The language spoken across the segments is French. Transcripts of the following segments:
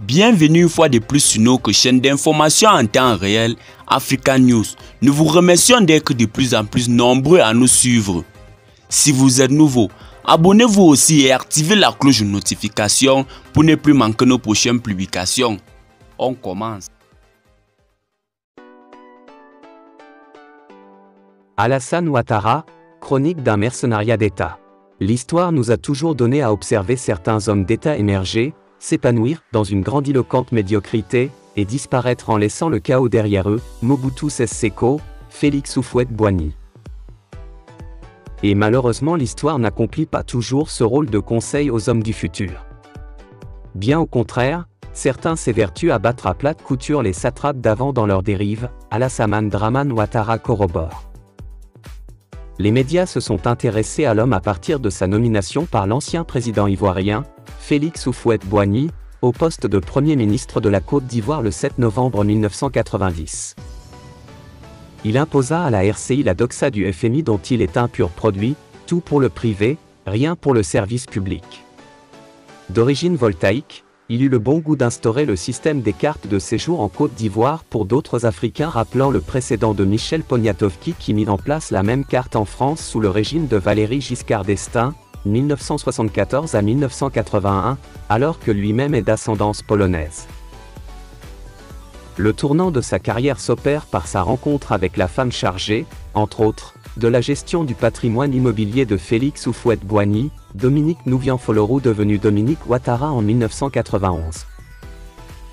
Bienvenue une fois de plus sur notre chaîne d'information en temps réel Africa News. Nous vous remercions d'être de plus en plus nombreux à nous suivre. Si vous êtes nouveau, abonnez-vous aussi et activez la cloche de notification pour ne plus manquer nos prochaines publications. On commence. Alassane Ouattara, chronique d'un mercenariat d'État. L'histoire nous a toujours donné à observer certains hommes d'État émerger, s'épanouir dans une grandiloquente médiocrité et disparaître en laissant le chaos derrière eux, Mobutu Sese Seko, Félix Houphouët-Boigny. Et malheureusement l'histoire n'accomplit pas toujours ce rôle de conseil aux hommes du futur. Bien au contraire, certains s'évertuent à battre à plate couture les satrapes d'avant dans leurs dérives, Alassane Dramane Ouattara corrobore. Les médias se sont intéressés à l'homme à partir de sa nomination par l'ancien président ivoirien, Félix Houphouët-Boigny, au poste de Premier ministre de la Côte d'Ivoire le 7 novembre 1990. Il imposa à la RCI la doxa du FMI dont il est un pur produit, tout pour le privé, rien pour le service public. D'origine voltaïque, il eut le bon goût d'instaurer le système des cartes de séjour en Côte d'Ivoire pour d'autres Africains rappelant le précédent de Michel Poniatowski qui mit en place la même carte en France sous le régime de Valéry Giscard d'Estaing, 1974 à 1981, alors que lui-même est d'ascendance polonaise. Le tournant de sa carrière s'opère par sa rencontre avec la femme chargée, entre autres, de la gestion du patrimoine immobilier de Félix Houphouët-Boigny, Dominique Nouvian-Folorou devenu Dominique Ouattara en 1991.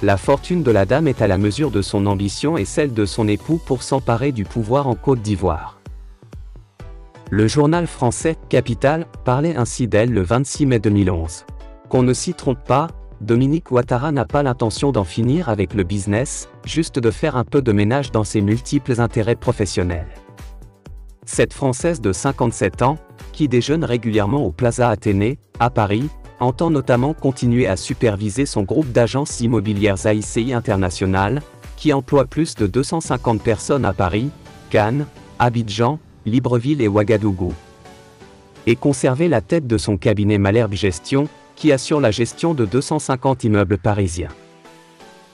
La fortune de la dame est à la mesure de son ambition et celle de son époux pour s'emparer du pouvoir en Côte d'Ivoire. Le journal français Capital parlait ainsi d'elle le 26 mai 2011. Qu'on ne s'y trompe pas, Dominique Ouattara n'a pas l'intention d'en finir avec le business, juste de faire un peu de ménage dans ses multiples intérêts professionnels. Cette Française de 57 ans, qui déjeune régulièrement au Plaza Athénée, à Paris, entend notamment continuer à superviser son groupe d'agences immobilières AICI International, qui emploie plus de 250 personnes à Paris, Cannes, Abidjan, Libreville et Ouagadougou. Et conserver la tête de son cabinet Malherbe Gestion, qui assure la gestion de 250 immeubles parisiens.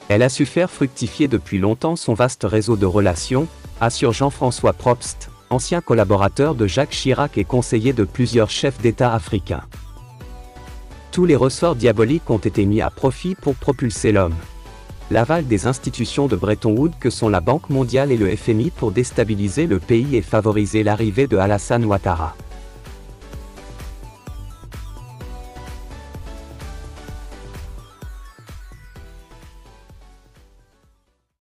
Elle a su faire fructifier depuis longtemps son vaste réseau de relations, assure Jean-François Probst, ancien collaborateur de Jacques Chirac et conseiller de plusieurs chefs d'État africains. Tous les ressorts diaboliques ont été mis à profit pour propulser l'homme. L'aval des institutions de Bretton Woods que sont la Banque mondiale et le FMI pour déstabiliser le pays et favoriser l'arrivée de Alassane Ouattara.